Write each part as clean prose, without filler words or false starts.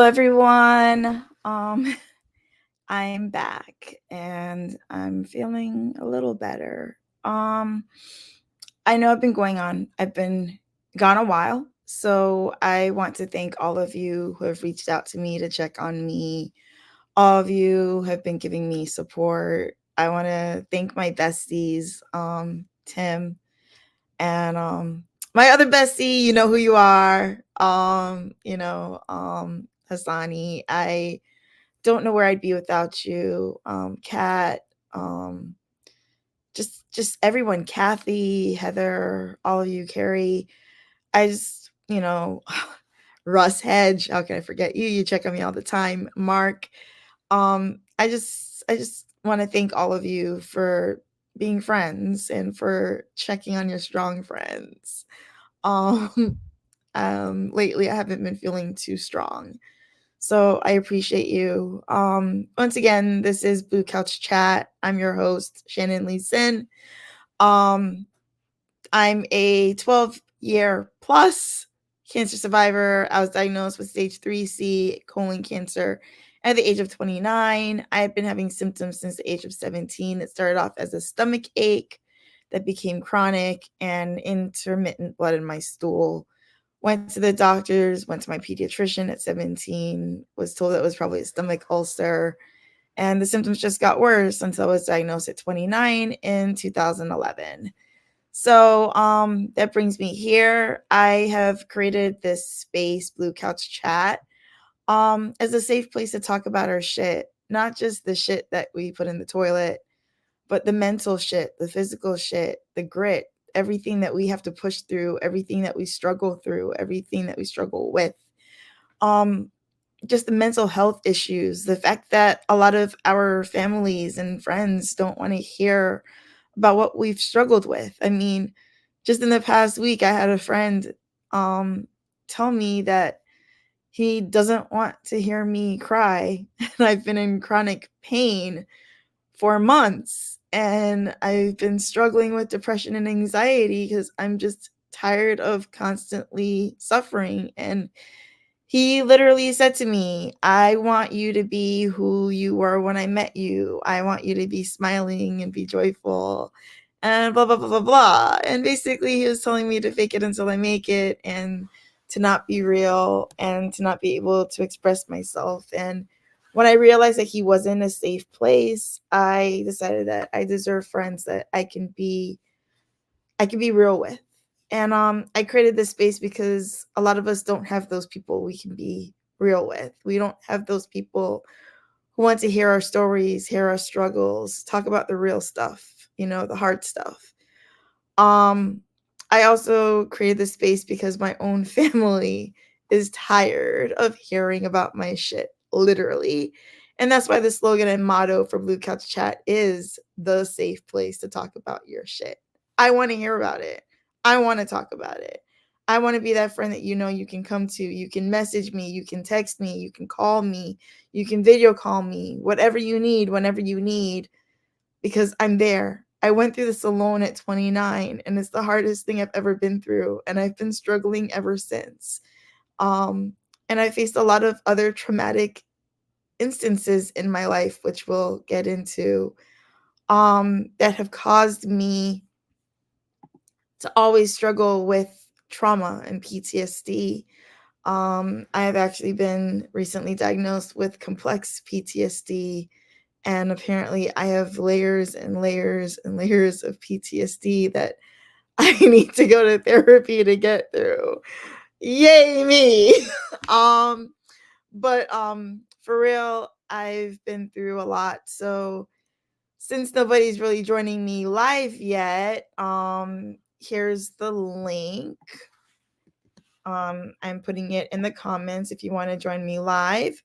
everyone. I'm back and I'm feeling a little better. I know I've been gone a while, so I want to thank all of you who have reached out to me to check on me. All of you have been giving me support. I want to thank my besties, Tim and my other bestie, you know who you are. Hassani. I don't know where I'd be without you. Kat, um, just everyone, Kathy, Heather, all of you, Carrie. I just, Russ Hedge, how can I forget you? You check on me all the time. Mark. I just want to thank all of you for being friends and for checking on your strong friends. Um, lately I haven't been feeling too strong. So I appreciate you. Once again, this is Blue Couch Chat. I'm your host, Shannon Lee Sin. Um, I'm a 12-year plus cancer survivor. I was diagnosed with stage 3C colon cancer at the age of 29. I've been having symptoms since the age of 17. It started off as a stomach ache that became chronic and intermittent blood in my stool. Went to the doctors, went to my pediatrician at 17, was told it was probably a stomach ulcer, and the symptoms just got worse until I was diagnosed at 29 in 2011. So that brings me here. I have created this space, Blue Couch Chat, as a safe place to talk about our shit, not just the shit that we put in the toilet, but the mental shit, the physical shit, the grit, everything that we have to push through, everything that we struggle through, everything that we struggle with. Um, just the mental health issues, the fact that a lot of our families and friends don't want to hear about what we've struggled with. I mean, just in the past week, I had a friend um, tell me that he doesn't want to hear me cry. And I've been in chronic pain for months. And I've been struggling with depression and anxiety because I'm just tired of constantly suffering. And he literally said to me, I want you to be who you were when I met you. I want you to be smiling and be joyful and blah, blah, blah, blah, blah. And basically, he was telling me to fake it until I make it and to not be real and to not be able to express myself. And when I realized that he wasn't a safe place, I decided that I deserve friends that I can be real with. And I created this space because a lot of us don't have those people we can be real with. We don't have those people who want to hear our stories, hear our struggles, talk about the real stuff, the hard stuff. Um I also created this space because my own family is tired of hearing about my shit, literally. And that's why the slogan and motto for Blue Couch Chat is the safe place to talk about your shit. I want to hear about it. I want to talk about it. I want to be that friend that you can come to. You can message me, you can text me, you can call me, you can video call me, whatever you need, whenever you need, because I'm there. I went through this alone at 29, and it's the hardest thing I've ever been through, and I've been struggling ever since. Um, and I faced a lot of other traumatic instances in my life, which we'll get into, that have caused me to always struggle with trauma and PTSD. I've actually been recently diagnosed with complex PTSD, and apparently I have layers and layers and layers of PTSD that I need to go to therapy to get through. Yay me. um but for real, I've been through a lot. So since nobody's really joining me live yet, here's the link. I'm putting it in the comments if you want to join me live.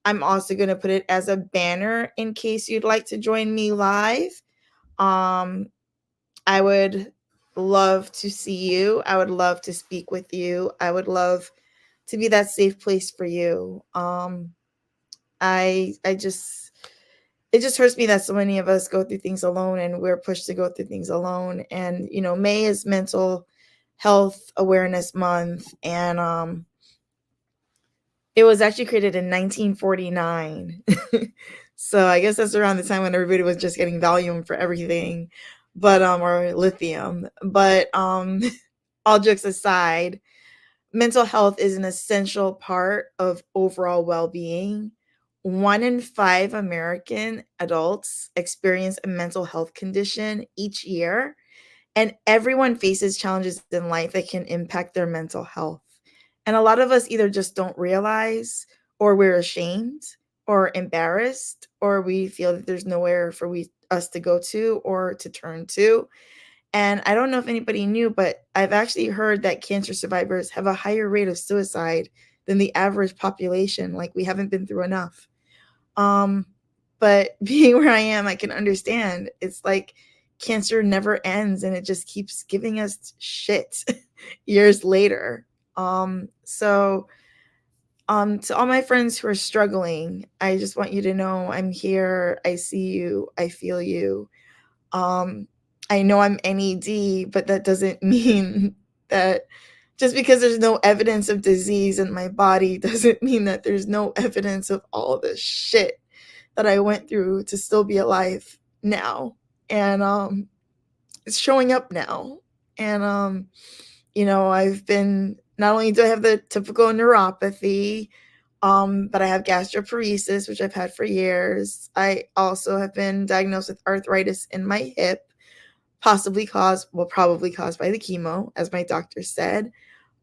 I'm also going to put it as a banner in case you'd like to join me live. Um, I would love to see you. I would love to speak with you. I would love to be that safe place for you. I just it just hurts me that so many of us go through things alone and we're pushed to go through things alone. And May is Mental Health Awareness Month, and It was actually created in 1949. So I guess that's around the time when everybody was just getting Valium for everything, but or lithium. But all jokes aside, mental health is an essential part of overall well-being. 1 in 5 American adults experience a mental health condition each year, and everyone faces challenges in life that can impact their mental health. And a lot of us either just don't realize, or we're ashamed, or embarrassed, or we feel that there's nowhere for us to go to or to turn to. And I don't know if anybody knew, but I've actually heard that cancer survivors have a higher rate of suicide than the average population. Like, we haven't been through enough. Um, but being where I am, I can understand. It's like cancer never ends and it just keeps giving us shit years later. To all my friends who are struggling, I just want you to know I'm here. I see you. I feel you. Um, I know I'm NED, but that doesn't mean that just because there's no evidence of disease in my body doesn't mean that there's no evidence of all the shit that I went through to still be alive now. And it's showing up now. And I've been, not only do I have the typical neuropathy, but I have gastroparesis, which I've had for years. I also have been diagnosed with arthritis in my hip, probably caused by the chemo, as my doctor said.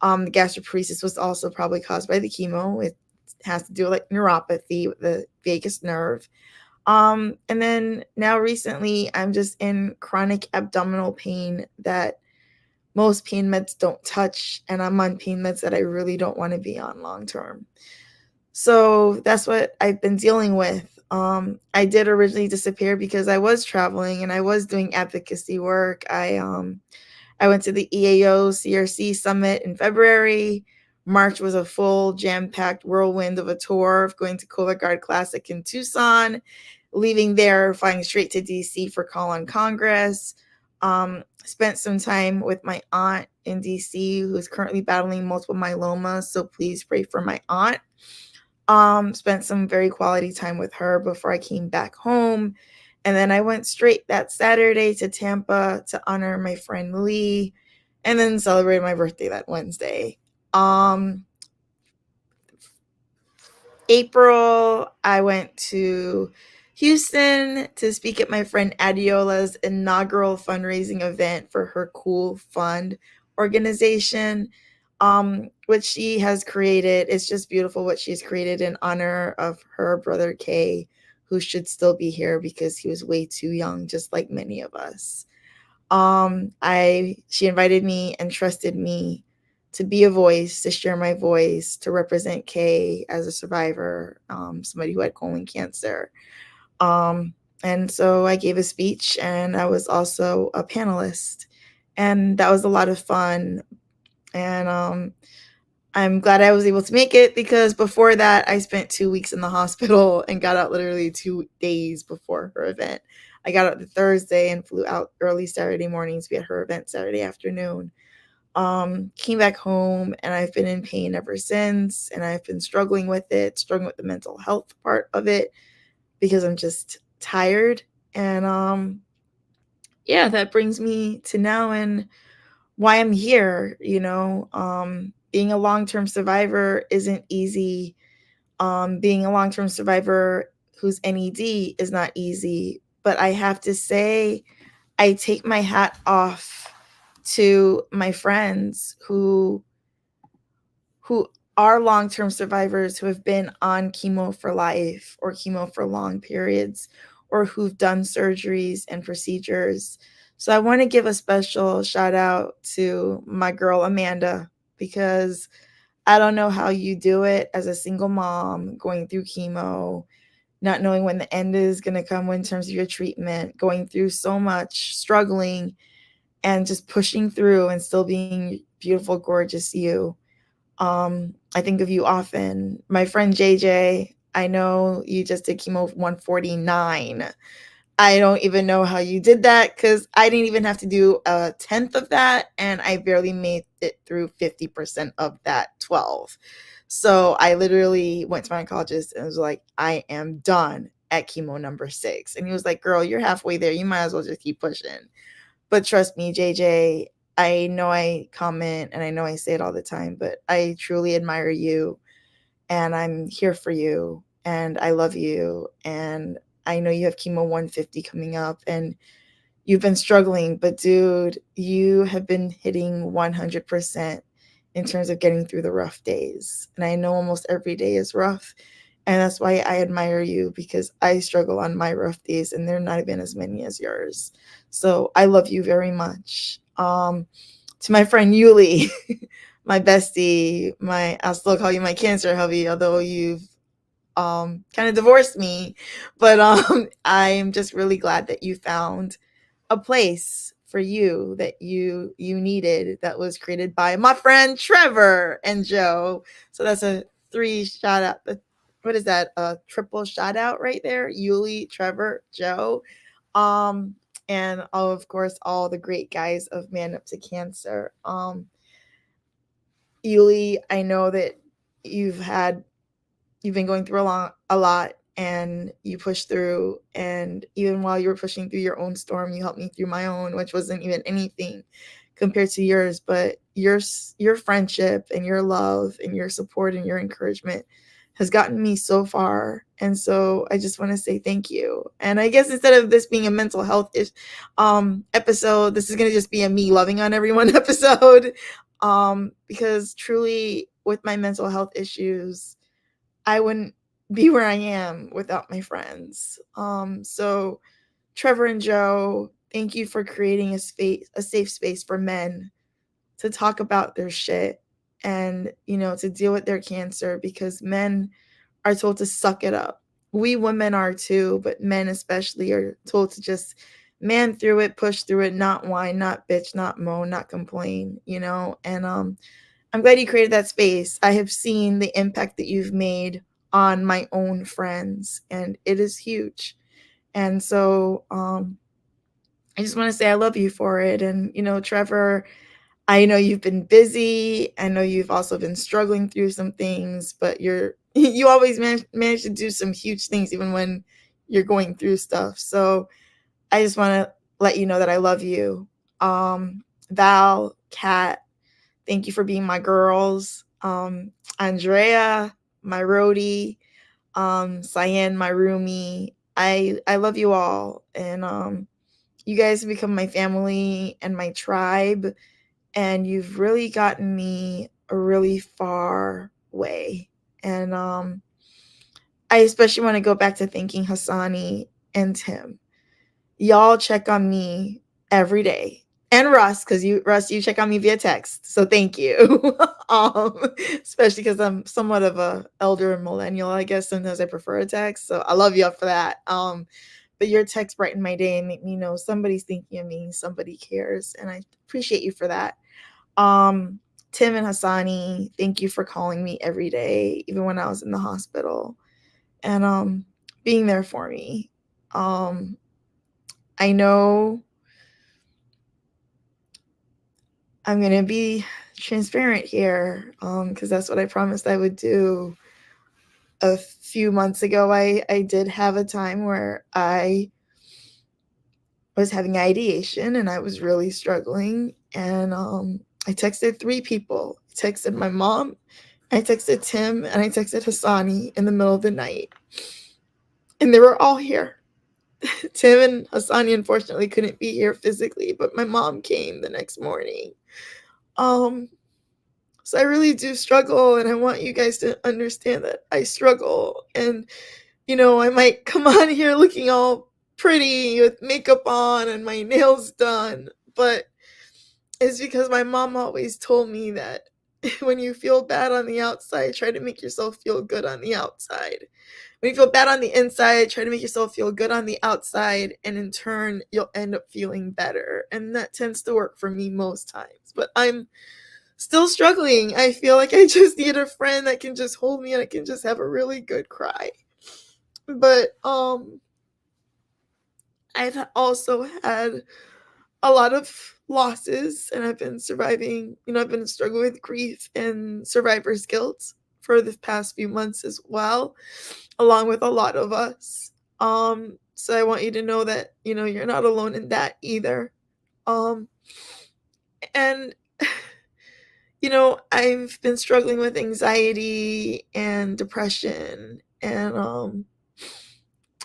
The gastroparesis was also probably caused by the chemo. It has to do with like neuropathy with the vagus nerve. And then now recently, I'm just in chronic abdominal pain that most pain meds don't touch, and I'm on pain meds that I really don't want to be on long term. So that's what I've been dealing with. I did originally disappear because I was traveling and I was doing advocacy work. I went to the EAO CRC summit in February. March was a full jam-packed whirlwind of a tour of going to Cologuard Classic in Tucson, leaving there, flying straight to DC for Call on Congress. Spent some time with my aunt in DC, who is currently battling multiple myeloma. So please pray for my aunt. Spent some very quality time with her before I came back home. And then I went straight that Saturday to Tampa to honor my friend Lee, and then celebrate my birthday that Wednesday. April, I went to Houston to speak at my friend Adiola's inaugural fundraising event for her Cool Fund organization, which she has created. It's just beautiful what she's created in honor of her brother Kay, who should still be here because he was way too young, just like many of us. She invited me and trusted me to be a voice, to share my voice, to represent Kay as a survivor, somebody who had colon cancer. And so I gave a speech, and I was also a panelist, and that was a lot of fun. And I'm glad I was able to make it, because before that, I spent 2 weeks in the hospital and got out literally 2 days before her event. I got out the Thursday and flew out early Saturday morning to be at her event Saturday afternoon. Came back home, and I've been in pain ever since, and I've been struggling with the mental health part of it, because I'm just tired. And yeah, that brings me to now and why I'm here. Being a long-term survivor isn't easy. Being a long-term survivor who's NED is not easy, but I have to say, I take my hat off to my friends who are long-term survivors, who have been on chemo for life or chemo for long periods, or who've done surgeries and procedures. So I want to give a special shout out to my girl Amanda, because I don't know how you do it as a single mom, going through chemo, not knowing when the end is going to come in terms of your treatment, going through so much, struggling, and just pushing through and still being beautiful, gorgeous you. I think of you often. My friend JJ, I know you just did chemo 149. I don't even know how you did that, because I didn't even have to do a tenth of that, and I barely made it through 50% of that 12. So I literally went to my oncologist and was like, I am done at chemo number 6. And he was like, girl, you're halfway there. You might as well just keep pushing. But trust me, JJ, I know I comment and I know I say it all the time, but I truly admire you and I'm here for you and I love you. And I know you have chemo 150 coming up and you've been struggling, but dude, you have been hitting 100% in terms of getting through the rough days. And I know almost every day is rough. And that's why I admire you because I struggle on my rough days and they're not even as many as yours. So I love you very much. To my friend Yuli, my bestie, I'll still call you my cancer hubby, although you've kind of divorced me. But I'm just really glad that you found a place for you that you needed that was created by my friend Trevor and Joe. So that's a 3 shout out. What is that? A triple shout out right there. Yuli, Trevor, Joe. Um and of course all the great guys of Man Up to Cancer. Yuli, I know that you've had you've been going through a lot and you pushed through, and even while you were pushing through your own storm you helped me through my own, which wasn't even anything compared to yours. But your friendship and your love and your support and your encouragement has gotten me so far, and so I just want to say thank you. And I guess instead of this being a mental health episode, this is going to just be a me loving on everyone episode, because truly with my mental health issues I wouldn't be where I am without my friends. So Trevor and Joe, thank you for creating a safe space for men to talk about their shit and, to deal with their cancer, because men are told to suck it up. We women are too, but men especially are told to just man through it, push through it, not whine, not bitch, not moan, not complain, and I'm glad you created that space. I have seen the impact that you've made on my own friends, and it is huge. And so I just want to say I love you for it. And, Trevor, I know you've been busy. I know you've also been struggling through some things, but you always manage to do some huge things even when you're going through stuff. So I just want to let you know that I love you. Val, Kat, thank you for being my girls. Andrea, my roadie, Cyan, my roomie. I love you all. And you guys have become my family and my tribe. And you've really gotten me a really far way. And I especially want to go back to thanking Hassani and Tim. Y'all check on me every day. And Russ, because you check on me via text. So thank you. Especially because I'm somewhat of a elder millennial, I guess. Sometimes I prefer a text. So I love you up for that. But your text brighten my day and make me know somebody's thinking of me, somebody cares. And I appreciate you for that. Tim and Hassani, thank you for calling me every day, even when I was in the hospital. And being there for me. I know I'm going to be transparent here, because that's what I promised I would do. A few months ago, I did have a time where I was having ideation and I was really struggling. And I texted 3 people. I texted my mom, I texted Tim, and I texted Hassani in the middle of the night. And they were all here. Tim and Hassani unfortunately couldn't be here physically, but my mom came the next morning. So I really do struggle, and I want you guys to understand that I struggle. And, I might come on here looking all pretty with makeup on and my nails done, but it's because my mom always told me that when you feel bad on the outside, try to make yourself feel good on the outside. When you feel bad on the inside, try to make yourself feel good on the outside, and in turn, you'll end up feeling better. And that tends to work for me most times. But I'm still struggling. I feel like I just need a friend that can just hold me and I can just have a really good cry. But I've also had a lot of losses, and I've been surviving, I've been struggling with grief and survivor's guilt for the past few months as well, along with a lot of us. So I want you to know that, you're not alone in that either. Um, and I've been struggling with anxiety and depression and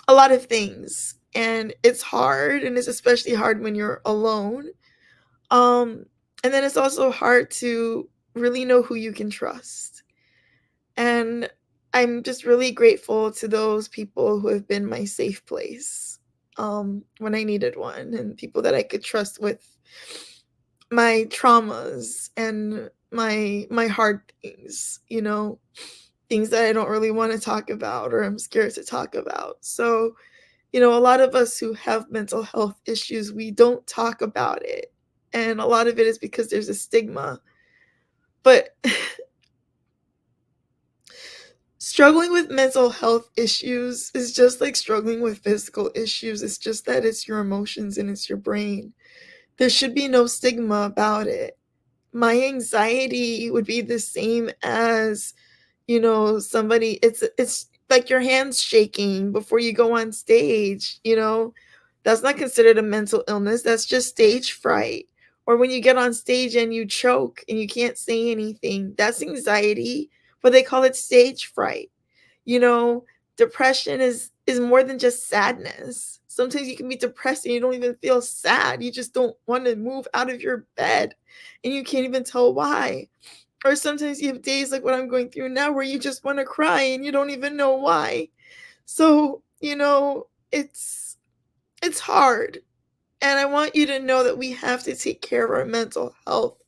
a lot of things. And it's hard, and it's especially hard when you're alone. Um, and then it's also hard to really know who you can trust. And I'm just really grateful to those people who have been my safe place when I needed one, and people that I could trust with my traumas and my hard things, things that I don't really want to talk about or I'm scared to talk about. So, a lot of us who have mental health issues, we don't talk about it. And a lot of it is because there's a stigma. But struggling with mental health issues is just like struggling with physical issues. It's just that it's your emotions and it's your brain. There should be no stigma about it. My anxiety would be the same as, somebody it's like your hands shaking before you go on stage. That's not considered a mental illness, that's just stage fright. Or when you get on stage and you choke and you can't say anything, that's anxiety, but they call it stage fright. You know, Depression is more than just sadness. Sometimes you can be depressed and you don't even feel sad. You just don't want to move out of your bed and you can't even tell why. Or sometimes you have days like what I'm going through now where you just want to cry and you don't even know why. So, it's hard. And I want you to know that we have to take care of our mental health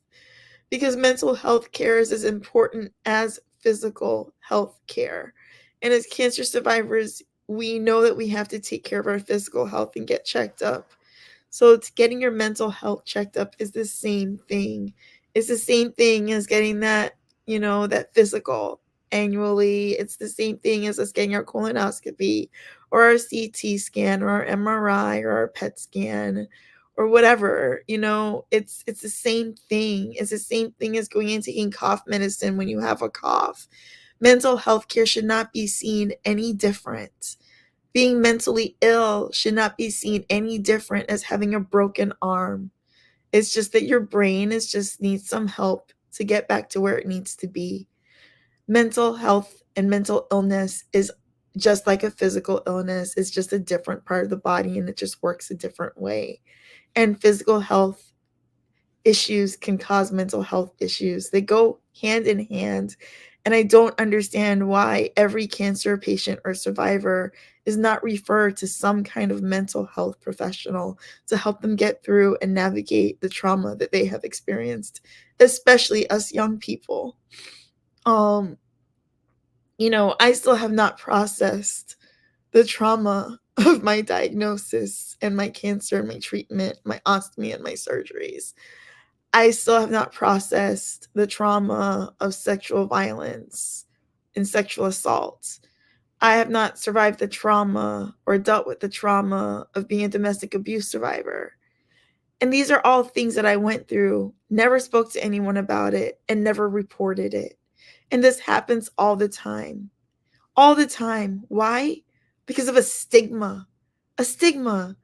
because mental health care is as important as physical health care. And as cancer survivors, we know that we have to take care of our physical health and get checked up. So it's getting your mental health checked up is the same thing. It's the same thing as getting that physical annually. It's the same thing as us getting our colonoscopy or our CT scan or our MRI or our PET scan or whatever. It's the same thing. It's the same thing as going and taking cough medicine when you have a cough. Mental health care should not be seen any different. Being mentally ill should not be seen any different as having a broken arm. It's just that your brain is just needs some help to get back to where it needs to be. Mental health and mental illness is just like a physical illness. It's just a different part of the body and it just works a different way. And physical health issues can cause mental health issues. They go hand in hand. And I don't understand why every cancer patient or survivor is not referred to some kind of mental health professional to help them get through and navigate the trauma that they have experienced, especially us young people. Um, I still have not processed the trauma of my diagnosis and my cancer and my treatment, my ostomy and my surgeries. I still have not processed the trauma of sexual violence and sexual assault. I have not survived the trauma or dealt with the trauma of being a domestic abuse survivor. And these are all things that I went through, never spoke to anyone about it, and never reported it. And this happens all the time. All the time. Why? Because of a stigma. A stigma.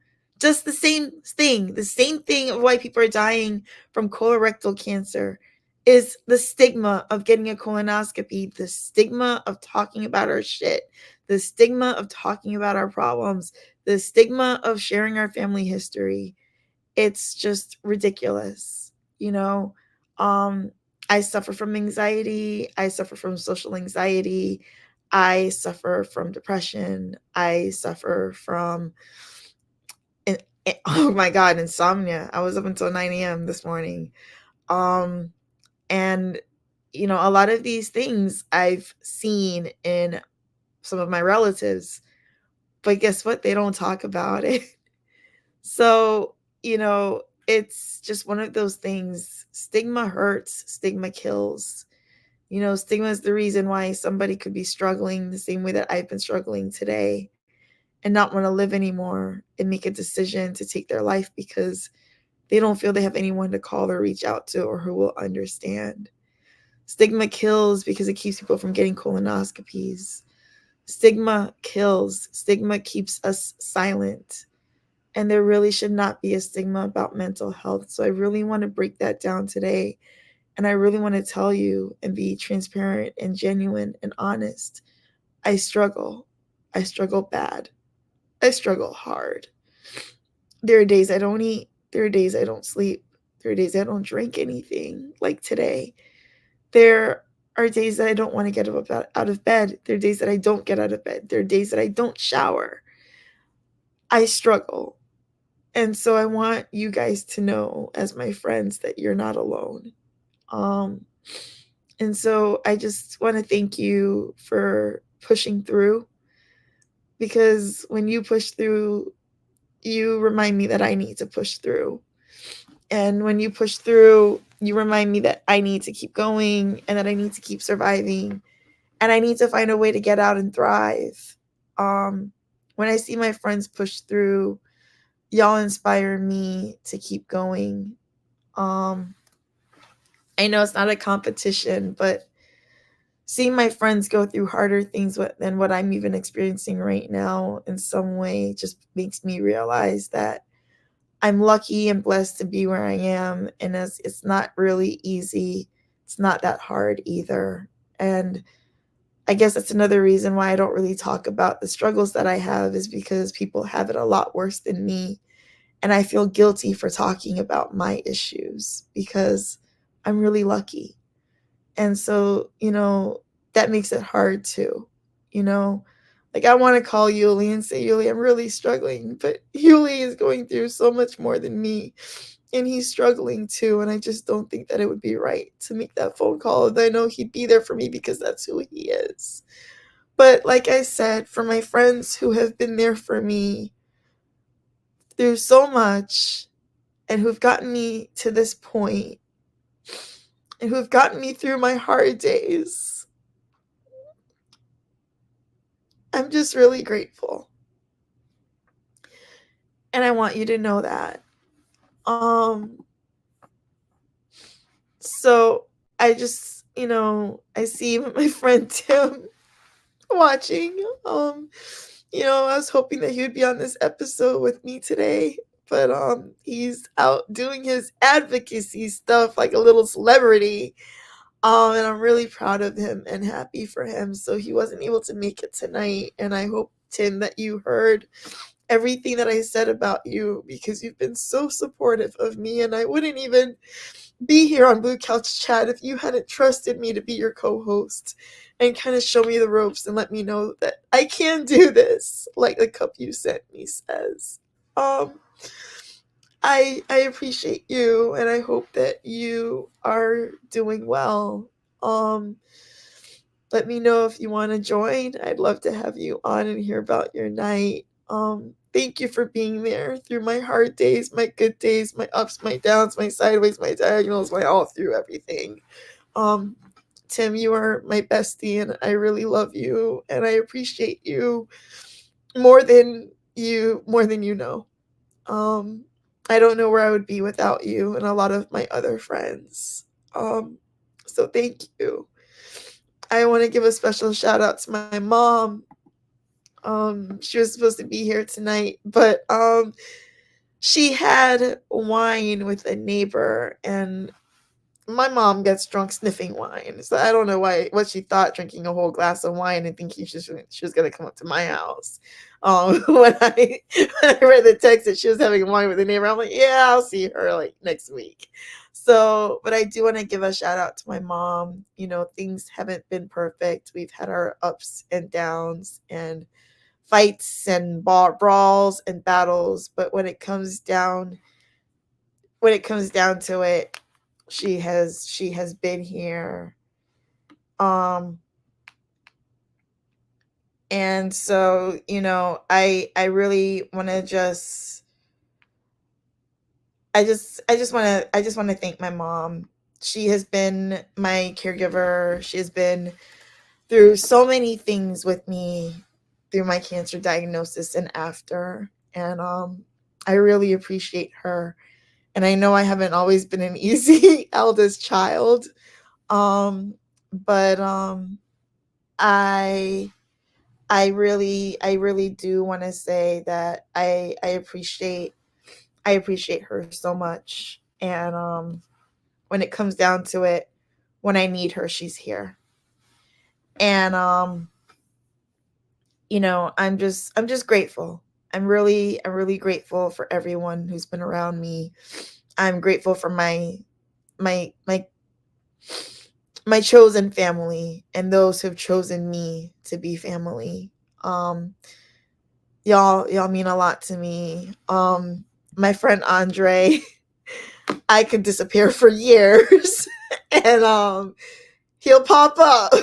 Just the same thing. The same thing of why people are dying from colorectal cancer is the stigma of getting a colonoscopy, the stigma of talking about our shit, the stigma of talking about our problems, the stigma of sharing our family history. It's just ridiculous, you know? Um, I suffer from anxiety, I suffer from social anxiety, I suffer from depression, I suffer from in oh my god, insomnia. I was up until 9 AM this morning. Um, and, a lot of these things I've seen in some of my relatives, but guess what? They don't talk about it. So, it's just one of those things. Stigma hurts, stigma kills. Stigma is the reason why somebody could be struggling the same way that I've been struggling today and not want to live anymore and make a decision to take their life because they don't feel they have anyone to call or reach out to or who will understand. Stigma kills because it keeps people from getting colonoscopies. Stigma kills. Stigma keeps us silent. And there really should not be a stigma about mental health. So I really want to break that down today. And I really want to tell you and be transparent and genuine and honest. I struggle. I struggle bad. I struggle hard. There are days I don't eat. There are days I don't sleep. There are days I don't drink anything, like today. There are days that I don't want to get out of bed. There are days that I don't get out of bed. There are days that I don't shower. I struggle. And so I want you guys to know, as my friends, that you're not alone. And so I just want to thank you for pushing through, because when you push through, you remind me that I need to push through. And when you push through, you remind me that I need to keep going and that I need to keep surviving and I need to find a way to get out and thrive. When I see my friends push through, y'all inspire me to keep going. I know it's not a competition, but seeing my friends go through harder things than what I'm even experiencing right now in some way just makes me realize that I'm lucky and blessed to be where I am. And it's not really easy. It's not that hard either. And I guess that's another reason why I don't really talk about the struggles that I have, is because people have it a lot worse than me. And I feel guilty for talking about my issues because I'm really lucky. And so, that makes it hard too, you know? Like, I want to call Yuli and say, Yuli, I'm really struggling, but Yuli is going through so much more than me, and he's struggling too. And I just don't think that it would be right to make that phone call. And I know he'd be there for me because that's who he is. But like I said, for my friends who have been there for me through so much and who've gotten me to this point and who've gotten me through my hard days, I'm just really grateful. And I want you to know that. So I just, I see my friend Tim watching. I was hoping that he would be on this episode with me today, but he's out doing his advocacy stuff like a little celebrity. And I'm really proud of him and happy for him. So he wasn't able to make it tonight. And I hope, Tim, that you heard everything that I said about you, because you've been so supportive of me. And I wouldn't even be here on Blue Couch Chat if you hadn't trusted me to be your co-host and kind of show me the ropes and let me know that I can do this, like the cup you sent me says. I appreciate you, and I hope that you are doing well. Let me know if you want to join. I'd love to have you on and hear about your night. Thank you for being there through my hard days, my good days, my ups, my downs, my sideways, my diagonals, my all through everything. Tim, you are my bestie, and I really love you, and I appreciate you more than you know. I don't know where I would be without you and a lot of my other friends. So thank you. I want to give a special shout out to my mom. She was supposed to be here tonight, but she had wine with a neighbor, and my mom gets drunk sniffing wine. So I don't know what she thought, drinking a whole glass of wine and thinking she was gonna come up to my house. When I read the text that she was having wine with a neighbor, I'm like, yeah, I'll see her like next week. So, but I do want to give a shout out to my mom. Things haven't been perfect. We've had our ups and downs and fights and brawls and battles, but when it comes down to it, she has been here. And so, I really want to I just want to thank my mom. She has been my caregiver. She has been through so many things with me through my cancer diagnosis and after. And I really appreciate her. And I know I haven't always been an easy eldest child. But I I really do want to say that I appreciate her so much. And when it comes down to it, when I need her, she's here. And I'm just grateful. I'm really grateful for everyone who's been around me. I'm grateful for my my my chosen family and those who've chosen me to be family. Um y'all mean a lot to me. My friend Andre, I could disappear for years and he'll pop up.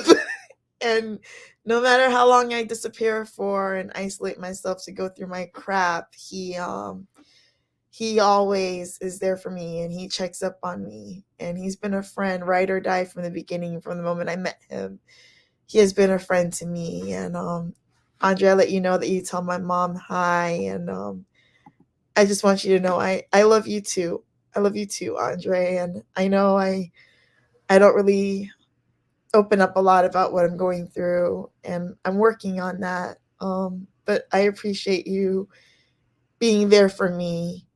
And no matter how long I disappear for and isolate myself to go through my crap, he always is there for me and he checks up on me. And he's been a friend, ride or die from the beginning, from the moment I met him. He has been a friend to me. And Andre, I let you know that you tell my mom hi. And I just want you to know I love you too. I love you too, Andre. And I know I don't really open up a lot about what I'm going through, and I'm working on that. But I appreciate you being there for me,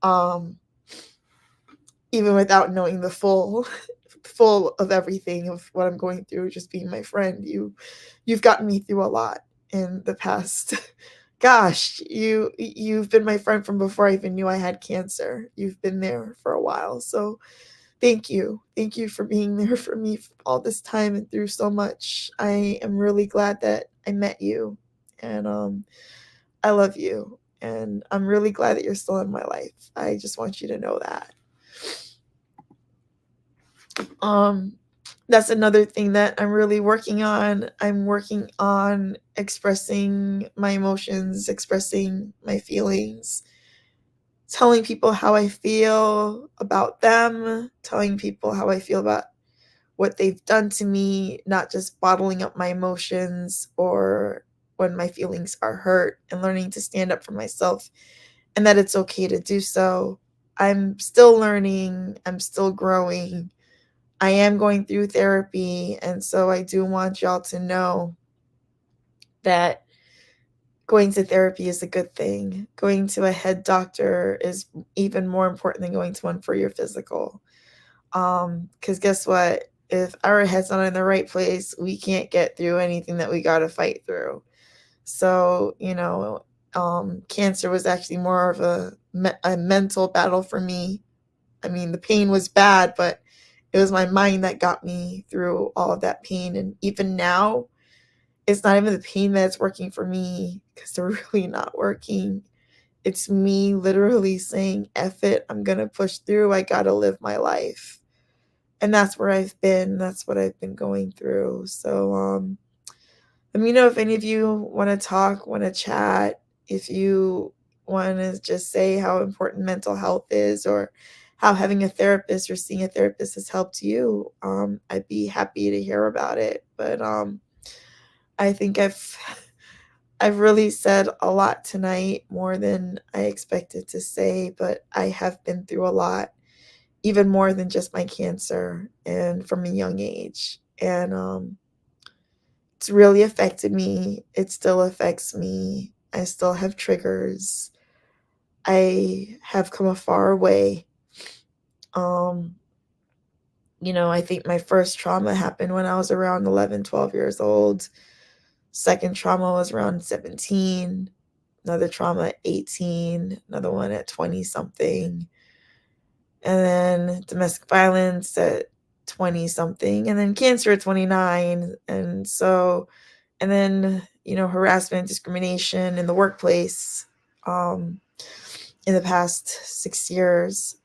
um, even without knowing the full of everything of what I'm going through. Just being my friend, you've gotten me through a lot in the past. Gosh, you've been my friend from before I even knew I had cancer. You've been there for a while, so thank you. Thank you for being there for me for all this time and through so much. I am really glad that I met you. And I love you. And I'm really glad that you're still in my life. I just want you to know that. Um that's another thing that I'm really working on. I'm working on expressing my emotions, expressing my feelings, telling people how I feel about them, telling people how I feel about what they've done to me, not just bottling up my emotions or when my feelings are hurt, and learning to stand up for myself and that it's okay to do so. I'm still learning, I'm still growing. I am going through therapy, and so I do want y'all to know that going to therapy is a good thing. Going to a head doctor is even more important than going to one for your physical. Because guess what? If our head's not in the right place, we can't get through anything that we got to fight through. So, cancer was actually more of a mental battle for me. I mean, the pain was bad, but it was my mind that got me through all of that pain. And even now, it's not even the pain that's working for me because they're really not working. It's me literally saying, F it, I'm going to push through. I got to live my life. And that's where I've been. That's what I've been going through. So, let me know if any of you want to talk, want to chat, if you want to just say how important mental health is or how having a therapist or seeing a therapist has helped you. I'd be happy to hear about it. But I think I've really said a lot tonight, more than I expected to say, but I have been through a lot, even more than just my cancer and from a young age. And it's really affected me. It still affects me. I still have triggers. I have come a far way. Um, I think my first trauma happened when I was around 11, 12 years old. Second trauma was around 17. Another trauma at 18. Another one at 20 something. And then domestic violence at 20 something. And then cancer at 29. And then, harassment, discrimination in the workplace um, in the past 6 years.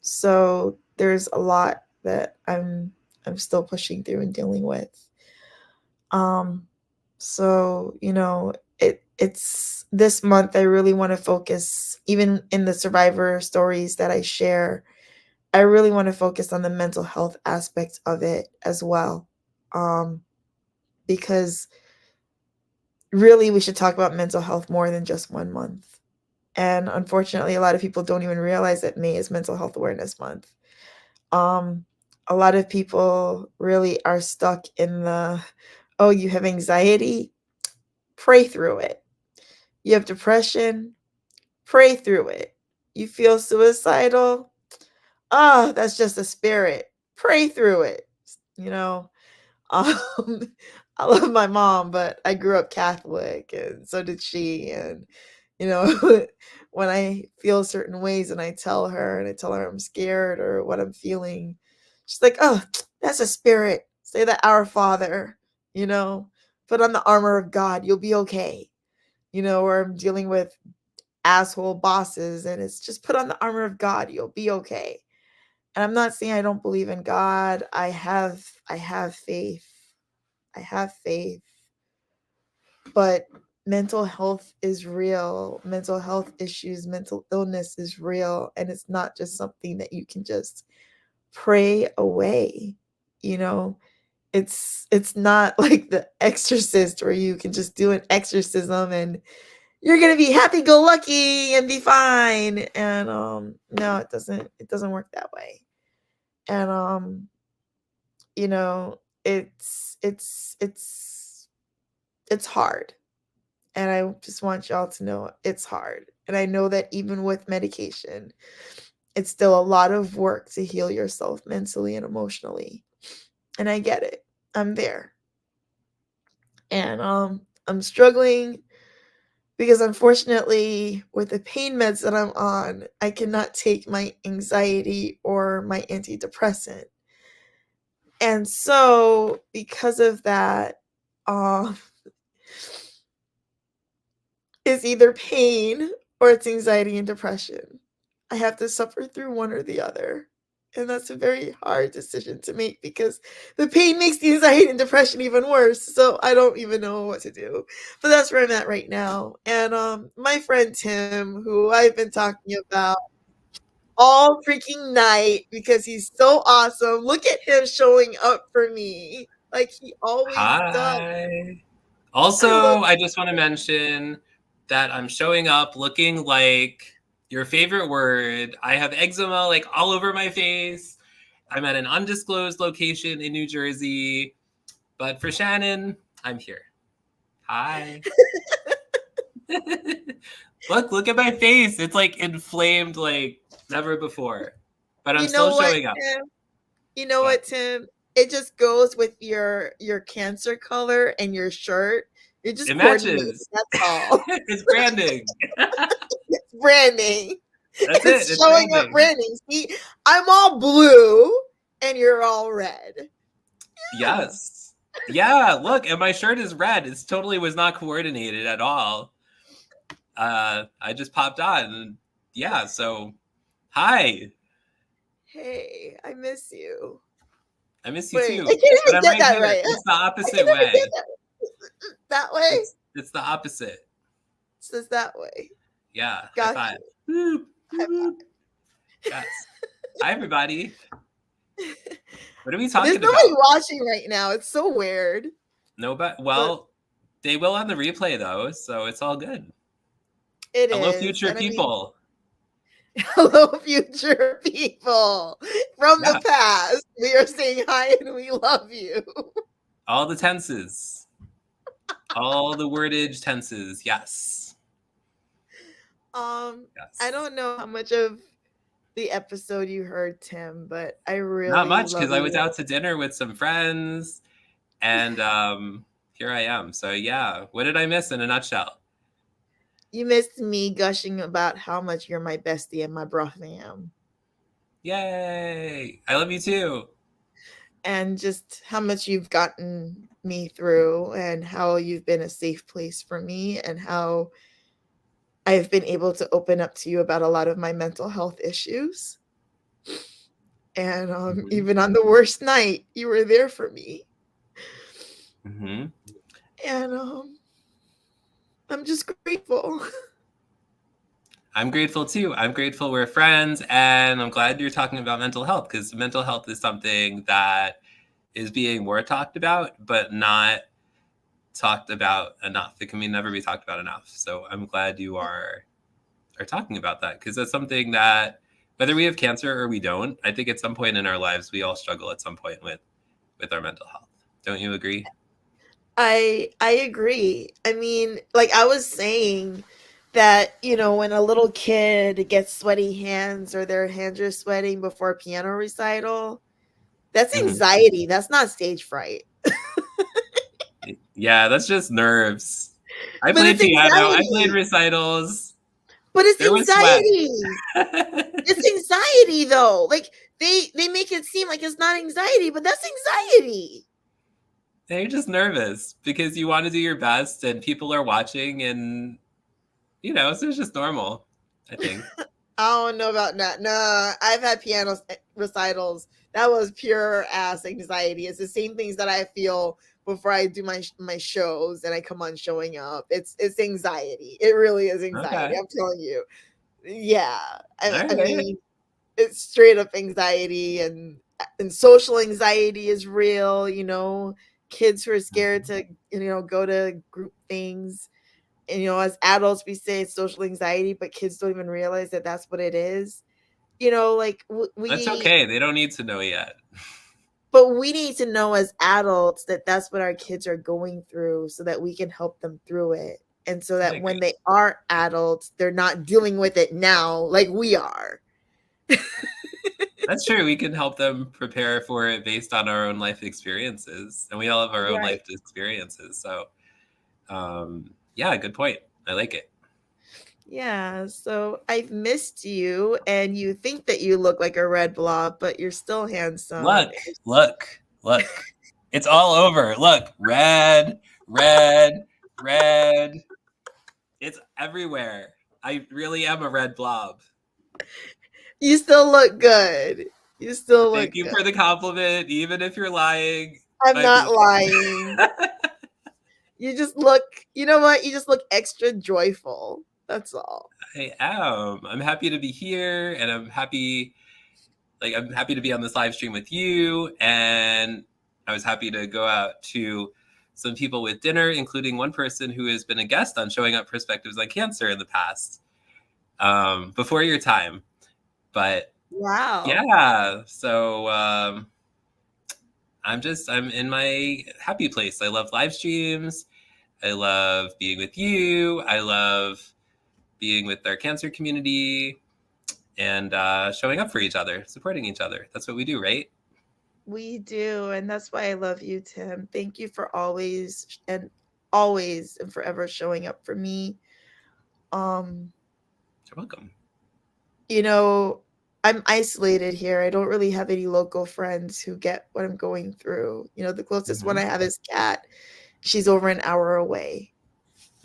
So there's a lot that I'm still pushing through and dealing with. Um, so it's this month I really want to focus, even in the survivor stories that I share. I really want to focus on the mental health aspect of it as well, because really we should talk about mental health more than just 1 month. And unfortunately, a lot of people don't even realize that May is Mental Health Awareness Month. Um, A lot of people really are stuck in the, oh, you have anxiety? Pray through it. You have depression? Pray through it. You feel suicidal? Ah, that's just a spirit. Pray through it. You know, um, I love my mom, but I grew up Catholic, and so did she. And you know, when I feel certain ways, and I tell her I'm scared or what I'm feeling, she's like, "Oh, that's a spirit. Say the Our Father. You know, put on the armor of God. You'll be okay." You know, or I'm dealing with asshole bosses, and it's just put on the armor of God. You'll be okay. And I'm not saying I don't believe in God. I have faith. I have faith. But mental health is real. Mental health issues, mental illness is real, and it's not just something that you can just pray away. You know, it's not like the exorcist where you can just do an exorcism and you're going to be happy go lucky and be fine. And no, it doesn't work that way. And you know, it's hard. And I just want y'all to know it's hard. And I know that even with medication, it's still a lot of work to heal yourself mentally and emotionally. And I get it. I'm there. And I'm struggling because unfortunately with the pain meds that I'm on, I cannot take my anxiety or my antidepressant. And so because of that, um it's either pain or it's anxiety and depression. I have to suffer through one or the other. And that's a very hard decision to make because the pain makes the anxiety and depression even worse. So I don't even know what to do. But that's where I'm at right now. And my friend Tim, who I've been talking about all freaking night because he's so awesome. Look at him showing up for me like he always does. Hi. I love Also, I just want to mention that I'm showing up looking like your favorite word. I have eczema like all over my face. I'm at an undisclosed location in New Jersey, but for Shannon, I'm here. Hi. Look at my face. It's like inflamed like never before. But I'm You still know what, showing up. Tim? You know What? what, Tim? It just goes with your cancer color and your shirt. You're just It coordinating, matches. that's all. It's branding. It's branding. That's it. It's It's showing up branding. branding. See, I'm all blue and you're all red. Yeah. Yes. Yeah, look, and my shirt is red. It's totally was not coordinated at all. I just popped on and yeah, so hi. Hey, I miss you. I miss you Wait, I too. can't But even I'm get right that here. right. It's the I opposite can never get way. that way. It's the opposite. It says that way. Yeah, high Got five. you. Woo, High woo, woo. Yes. Hi everybody. five. What are we There's talking nobody about? watching right now. It's so weird. Nobody But well, they will on the replay though, so it's all good. it Hello is. future And I mean, people. hello, future people from the Yeah. past. We are saying hi and we love you. All the tenses. All the wordage tenses. Yes. Um, I Yes. don't know how much of the episode you heard, Tim, but I Not really much because love I was you. out to dinner with some friends and here I am. So yeah, what did I miss in a nutshell? You missed me gushing about how much you're my bestie and my bro fam. Yay! I love you too. And just how much you've gotten me through and how you've been a safe place for me and how I've been able to open up to you about a lot of my mental health issues. And Hmm. even on the worst night, you were there for me. Hmm. And I'm just grateful. I'm grateful too. I'm grateful we're friends, and I'm glad you're talking about mental health because mental health is something that is being more talked about, but not talked about enough. It can never be talked about enough. So I'm glad you are talking about that because that's something that Whether we have cancer or we don't, I think at some point in our lives we all struggle at some point with our mental health. Don't you agree? I agree. I mean, like I was saying that, when a little kid gets sweaty hands or their hands are sweating before a piano recital, that's Hmm. anxiety. That's not stage fright. Yeah, that's just nerves. I But played it's piano. I played anxiety. recitals. But it's There was sweat. anxiety. It's anxiety though. Like they make it seem like it's not anxiety, but that's anxiety. They're just nervous because you want to do your best and people are watching, and so it's just normal, I think. I don't know about that. Nah, I've had piano recitals. That was pure ass anxiety. It's the same things that I feel before I do my shows and I come on showing up. It's anxiety. It really is anxiety. Okay. I'm telling you. Yeah. All I right. mean, it's straight up anxiety, and social anxiety is real. Kids who are scared to go to group things. And as adults we say it's social anxiety, but kids don't even realize that that's what it is. Like That's we okay. They don't need to know yet. but we need to know as adults that that's what our kids are going through so that we can help them through it, and so I that when agree. they are adults they're not dealing with it now like we are. That's true. We can help them prepare for it based on our own life experiences, and we all have our own Right. life experiences. So, yeah, good point. I like it. Yeah, so I've missed you, and you think that you look like a red blob, but you're still handsome. Look, look, look. It's all over. Look, red, red, red. It's everywhere. I really am a red blob. You still look good. You still Thank look you good. for the compliment, even if you're lying. I'm I not appreciate lying. it. You just look, you know what? You just look extra joyful. That's all. I am. I'm happy to be here, and I'm happy to be on this live stream with you. And I was happy to go out to some people with dinner, including one person who has been a guest on Showing Up Perspectives on Cancer in the past, before your time. But Wow. yeah, so I'm in my happy place. I love live streams. I love being with you. I love being with our cancer community and showing up for each other, supporting each other. That's what we do, right? We do. And that's why I love you, Tim. Thank you for always and forever showing up for me. Um, You're welcome. you know, I'm isolated here. I don't really have any local friends who get what I'm going through. The closest one Mm-hmm. I have is Kat. She's over an hour away.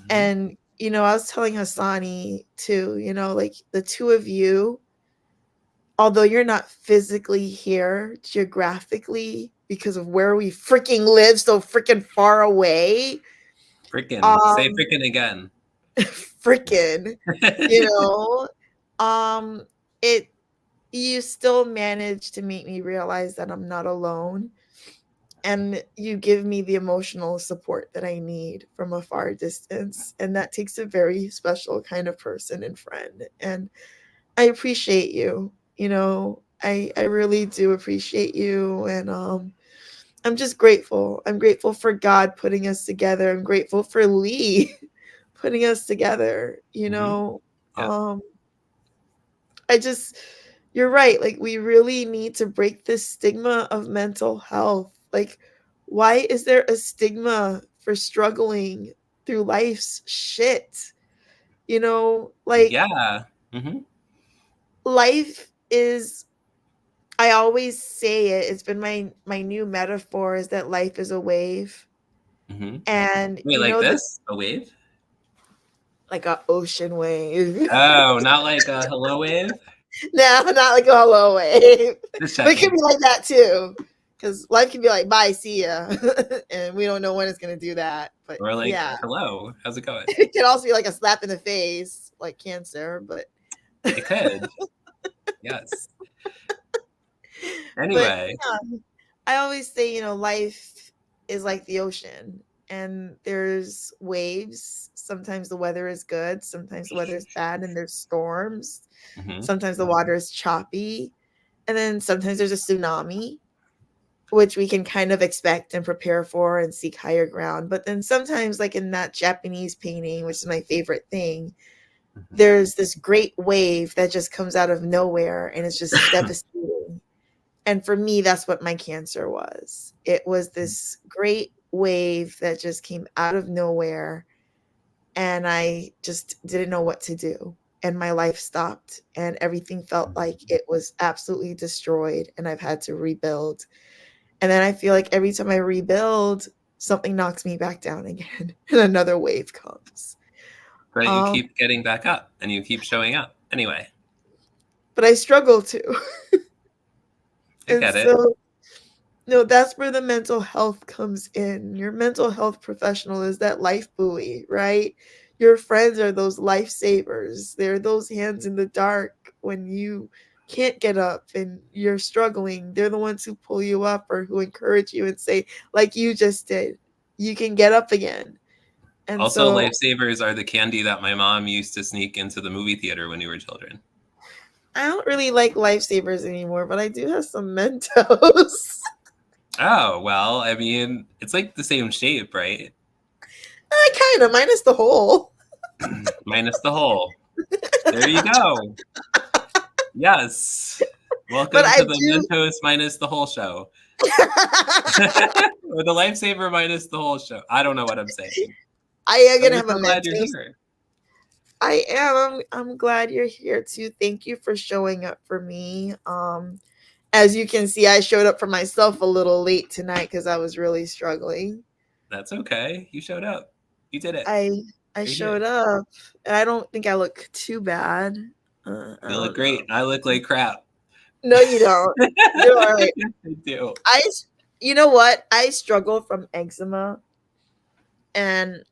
Mm-hmm. And, I was telling Hassani too, like the two of you, although you're not physically here geographically because of where we freaking live so freaking far away. Frickin'. Say Um, frickin' again. freaking, you know, it you still manage to make me realize that I'm not alone. And you give me the emotional support that I need from a far distance. And that takes a very special kind of person and friend. And I appreciate you. I really do appreciate you. And I'm just grateful. I'm grateful for God putting us together. I'm grateful for Lee putting us together. Mm-hmm. Yep. I just you're right. Like we really need to break this stigma of mental health. Like why is there a stigma for struggling through life's shit? Like Yeah. Mm-hmm. life is I always say it. It's been my new metaphor is that life is a wave. Mm-hmm. And Wait, like that this? A wave? like a ocean wave. Oh, not like a hello wave? No, not like a hello wave. Just But it can checking. be like that too. Because life can be like, bye, see ya. And we don't know when it's gonna do that. But Or like, yeah. hello, how's it going? It can also be like a slap in the face, like cancer, but It could. Yes. but Anyway. yeah, I always say, life is like the ocean. and there's waves. Sometimes the weather is good, sometimes the weather is bad, and there's storms. Hmm. Sometimes the water is choppy, and then sometimes there's a tsunami, which we can kind of expect and prepare for and seek higher ground. But then sometimes, like in that Japanese painting, which is my favorite thing, there's this great wave that just comes out of nowhere and it's just devastating. And for me, that's what my cancer was. It was this great wave that just came out of nowhere, and I just didn't know what to do. And my life stopped, and everything felt like it was absolutely destroyed, and I've had to rebuild. And then I feel like every time I rebuild, something knocks me back down again, and another wave comes. But you Um, keep getting back up and you keep showing up anyway. but I struggle too. I And get it. so, no, that's where the mental health comes in. Your mental health professional is that life buoy, right? Your friends are those lifesavers. They're those hands in the dark when you can't get up and you're struggling. They're the ones who pull you up or who encourage you and say, like you just did, you can get up again. And Also, so lifesavers are the candy that my mom used to sneak into the movie theater when we were children. I don't really like lifesavers anymore, but I do have some Mentos. Oh, well, I mean, it's like the same shape, right? Kind of, minus the hole. Minus the hole. There you go. Yes. But Welcome I to the do. Mentos minus the whole show. Or the lifesaver minus the whole show. I don't know what I'm saying. I am But gonna we're have a so glad you're Mentos. here. I am. I'm glad you're here too. Thank you for showing up for me. As you can see, I showed up for myself a little late tonight because I was really struggling. That's okay. You showed up. You did it. I You're here. showed up, and I don't think I look too bad. I You look don't great. know. I look like crap. No, you don't. You're all right. Yes, I do. I, you know what? I struggle from eczema, and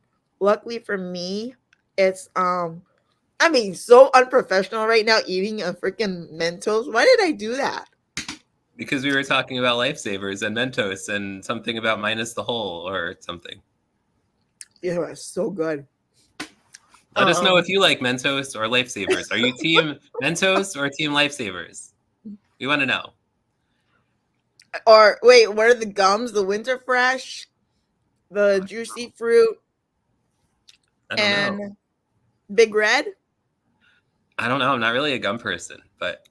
luckily for me, it's I mean, so unprofessional right now eating a freaking Mentos. Why did I do that? Because we were talking about lifesavers and Mentos and something about minus the whole or something. It was so good. Let us know if Um, you like Mentos or lifesavers. Are you team Mentos or team lifesavers? We want to know. or wait, what are the gums? The Winter Fresh, the Juicy Fruit, I don't know. and Big Red. I don't know. I'm not really a gum person, but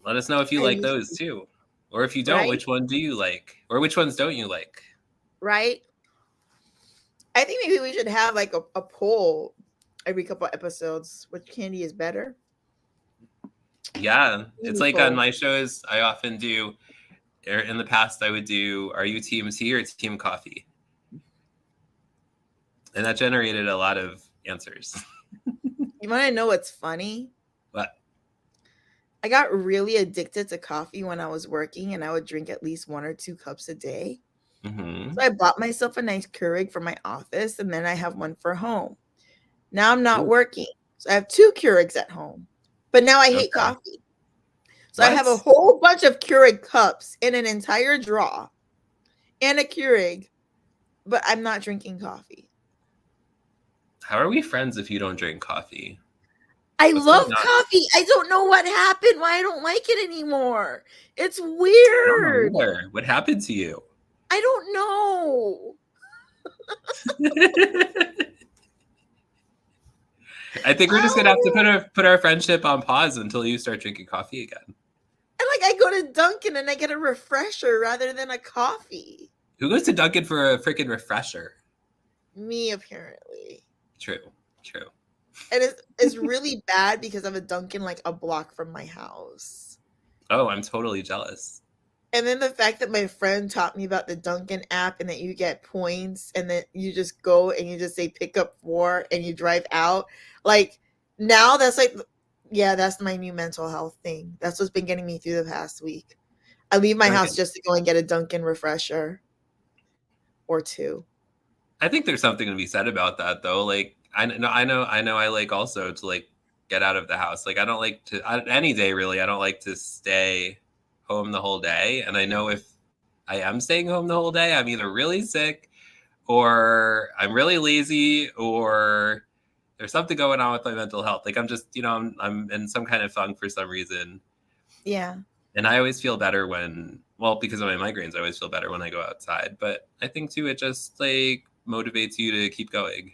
let us know if you I like used those to, too. Or if you don't, right, which one do you like? Or which ones don't you like? right. I think maybe we should have like a poll every couple episodes. Which candy is better? Yeah, it's like on Meaningful. my shows, I often do, or in the past, I would do, are you team tea or team coffee? And that generated a lot of answers. You want to know what's funny? But I got really addicted to coffee when I was working, and I would drink at least 1 or 2 cups a day. mm-hmm. So I bought myself a nice Keurig for my office, and then I have one for home. Now I'm not Ooh, working, so I have 2 Keurigs at home. But now I hate okay. coffee. So I have a What? whole bunch of Keurig cups in an entire drawer and a Keurig, but I'm not drinking coffee. How are we friends if you don't drink coffee? I What's going love on? coffee. I don't know what happened, why I don't like it anymore. It's I don't know weird. either. What happened to you? I don't know. I think we're just gonna have to Oh, put our friendship on pause until you start drinking coffee again. and like I go to Dunkin' and I get a refresher rather than a coffee. Who goes to Dunkin' for a freaking refresher? Me, apparently. True, true. And it's really bad because I have a Dunkin' like a block from my house. Oh, I'm totally jealous. And then the fact that my friend taught me about the Dunkin' app and that you get points and then you just go and you just say pick up 4 and you drive out. Like now that's like, yeah, that's my new mental health thing. That's what's been getting me through the past week. I leave my house Dunkin'. just to go and get a Dunkin' refresher or 2. I think there's something to be said about that though. Like I like also to like get out of the house. Like I don't like to any day really. I don't like to stay home the whole day. And I know if I am staying home the whole day, I'm either really sick or I'm really lazy, or there's something going on with my mental health. Like I'm just, I'm in some kind of funk for some reason. Yeah. And I always feel better because of my migraines, I always feel better when I go outside. But I think too, it just like motivates you to keep going.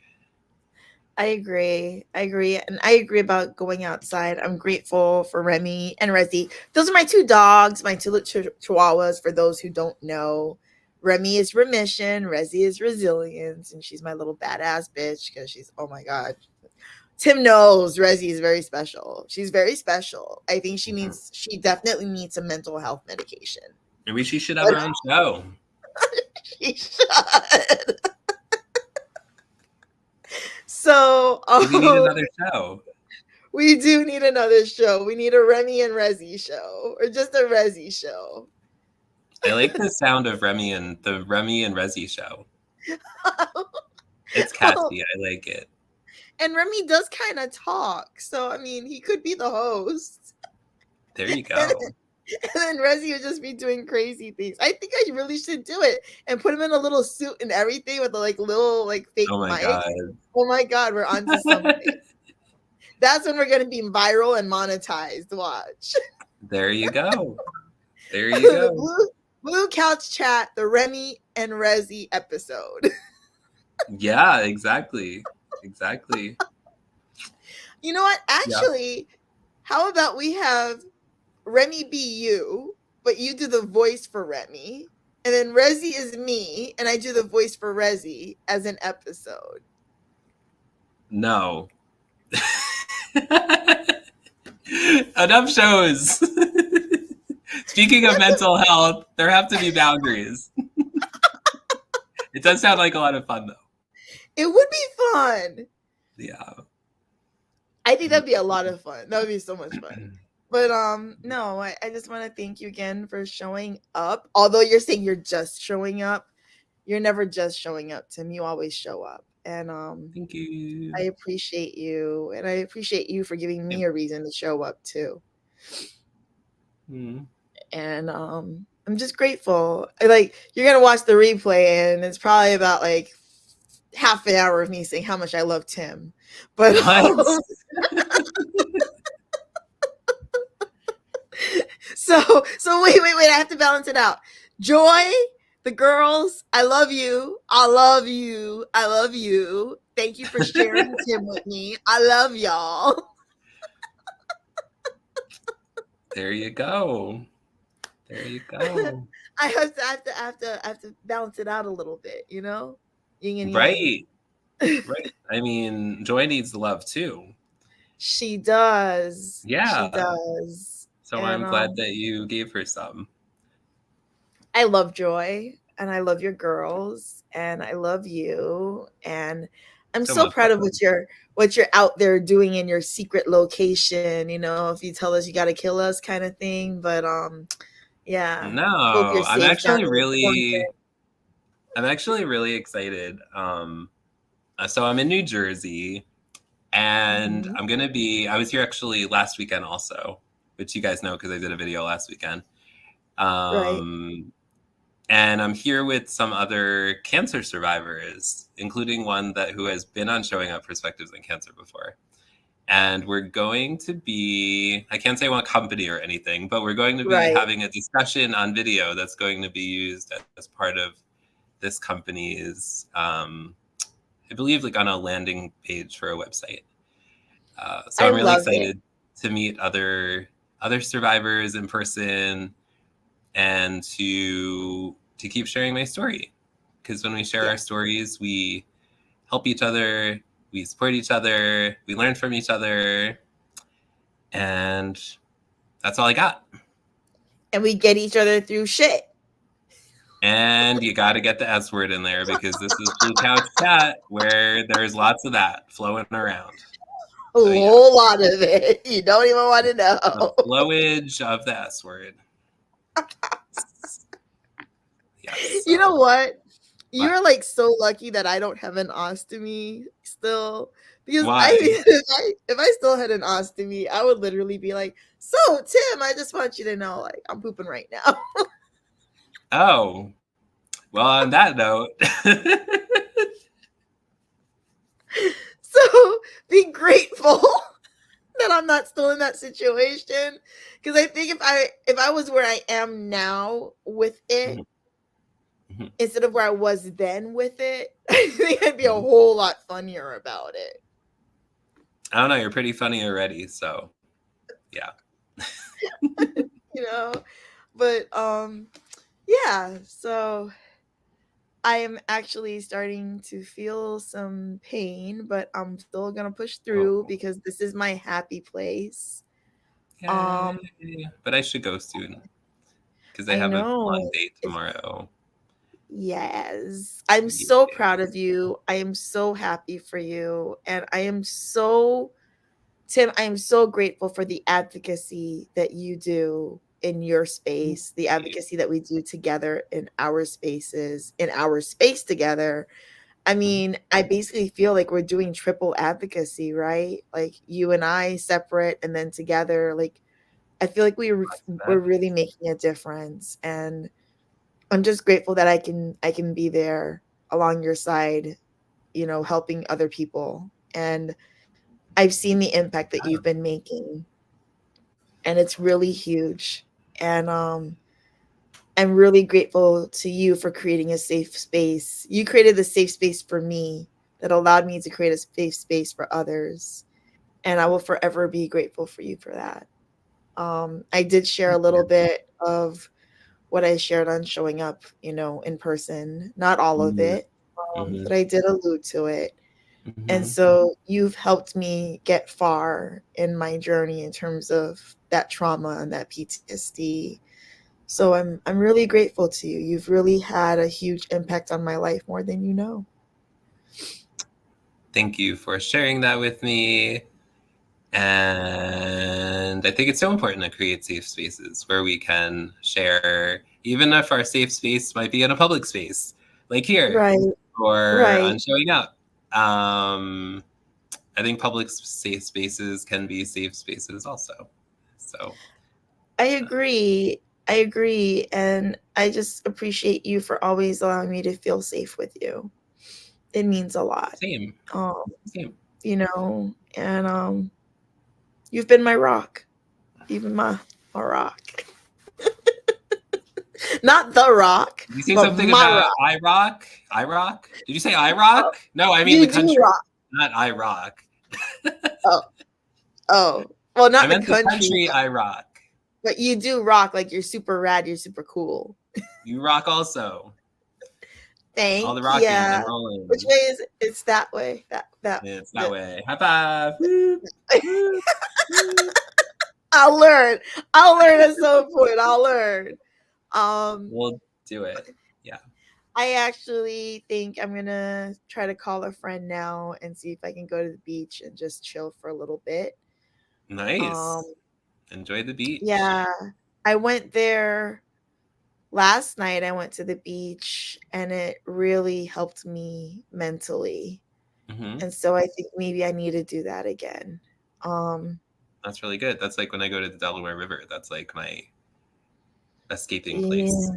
I agree. And I agree about going outside. I'm grateful for Remy and Rezzy. Those are my two dogs, my two little chihuahuas, for those who don't know. Remy is Remission, Rezzy is Resilience, and she's my little badass bitch because she's, oh my God. Tim knows Rezzy is very special. She's very special. I think she definitely needs some mental health medication. Maybe she should have her own show. She should. So we need another show. We do need another show. We need a Remy and Rezzy show, or just a Rezzy show. I like the sound of the Remy and Rezzy show. It's catchy. I like it. And Remy does kind of talk, so I mean, he could be the host. There you go. And then Rezzy would just be doing crazy things. I think I really should do it and put him in a little suit and everything with a little fake mic. God. Oh my God, we're onto something. That's when we're going to be viral and monetized. Watch. There you go. There you go. Blue Couch Chat, the Remy and Rezzy episode. Yeah, exactly. Exactly. You know what? Actually, how about we have Remy be you, but you do the voice for Remy, and then Rezzy is me, and I do the voice for Rezzy as an episode. No. Enough shows. Speaking of mental health, there have to be boundaries. It does sound like a lot of fun, though. It would be fun. Yeah. I think that'd be a lot of fun. That would be so much fun. But no, I just want to thank you again for showing up. Although you're saying you're just showing up, you're never just showing up, Tim. You always show up. And thank you. I appreciate you, and I appreciate you for giving me a reason to show up too. And I'm just grateful. Like, you're gonna watch the replay, and it's probably about like half an hour of me saying how much I love Tim. But so wait, I have to balance it out. Joy, the girls, I love you. I love you. I love you. Thank you for sharing Tim with me. I love y'all. There you go. There you go. I have to balance it out a little bit, you know? Yin and right. Right. I mean, Joy needs love too. She does. Yeah. She does. So I'm glad that you gave her some. I love Joy, and I love your girls, and I love you, and I'm so proud of what you're out there doing in your secret location. You know, if you tell us you got to kill us, kind of thing. But yeah. No, I'm actually really excited. So I'm in New Jersey, and I was here actually last weekend also, which you guys know because I did a video last weekend. Right. And I'm here with some other cancer survivors, including one who has been on Showing Up Perspectives on Cancer before. And we're going to be, I can't say what company or anything, but we're going to be having a discussion on video that's going to be used as part of this company's, I believe, like on a landing page for a website. So I'm really excited to meet other survivors in person and to keep sharing my story. Because when we share our stories, we help each other, we support each other, we learn from each other, and that's all I got. And we get each other through shit. And you got to get the S word in there because this is Blue Couch Chat where there's lots of that flowing around. A whole lot of it. You don't even want to know. The flowage of the S word. Yes, you know what? You're like so lucky that I don't have an ostomy still. Because if I still had an ostomy, I would literally be like, so Tim, I just want you to know, like, I'm pooping right now. Oh, well, on that note, So be grateful that I'm not still in that situation. Because I think if I was where I am now with it, Mhm, mhm, instead of where I was then with it, I think I'd be a mhm. whole lot funnier about it. I don't know. You're pretty funny already, so yeah. You know? But yeah, so I am actually starting to feel some pain, but I'm still gonna push through Oh, because this is my happy place. yay! Um, But I should go soon because I I have a long know. date It's tomorrow. yes. I'm Yeah. so proud of you. I am so happy for you. And I am so Tim, I am so grateful for the advocacy that you do in your Thank space, the you. advocacy that we do together in our spaces, in our space together. I Mhm. mean, I basically feel like we're doing triple advocacy, right? Like you and I separate and then together. Like I feel like we're really Advocacy. making a difference, and I'm just grateful that I can be there along your side, helping other people. And I've seen the impact that Yeah. you've been making, and it's really huge. And I'm really grateful to you for creating a safe space. You created the safe space for me that allowed me to create a safe space for others. And I will forever be grateful for you for that. I did share a Thank little you. bit of what I shared on showing up, in person, not all of Mhm, it, mhm, but I did allude to it. And mhm. so you've helped me get far in my journey in terms of that trauma and that PTSD. So I'm really grateful to you. You've really had a huge impact on my life more than you know. Thank you for sharing that with me. And I think it's so important to create safe spaces where we can share, even if our safe space might be in a public space, like here, Right, or right. on showing up. I think public safe spaces can be safe spaces also. So, I agree. I agree. And I just appreciate you for always allowing me to feel safe with you. It means a lot. same, Um, same. and you've been my rock. You've been my rock. Not the rock, Did you say but something my about rock. IROC? IROC? Did you say IROC? No, I mean the You do country, rock. not IROC. Oh, oh. Well, I not the meant the country, country IROC. but you do rock like you're super rad, you're super cool. You rock also. All the Thank rocking ya. and Which rolling. way is it? It's that way. It's that That way. High five. Whoop, whoop, whoop. I'll learn. I'll learn at some point. I'll learn. Um, We'll do it. Yeah. I actually think I'm gonna try to call a friend now and see if I can go to the beach and just chill for a little bit. Um, Nice. Enjoy the beach. yeah, I went there last night. I went to the beach and it really helped me mentally. Hmm. And so I think maybe I need to do that again. Um, That's really good. That's like when I go to the Delaware River. That's like my escaping place.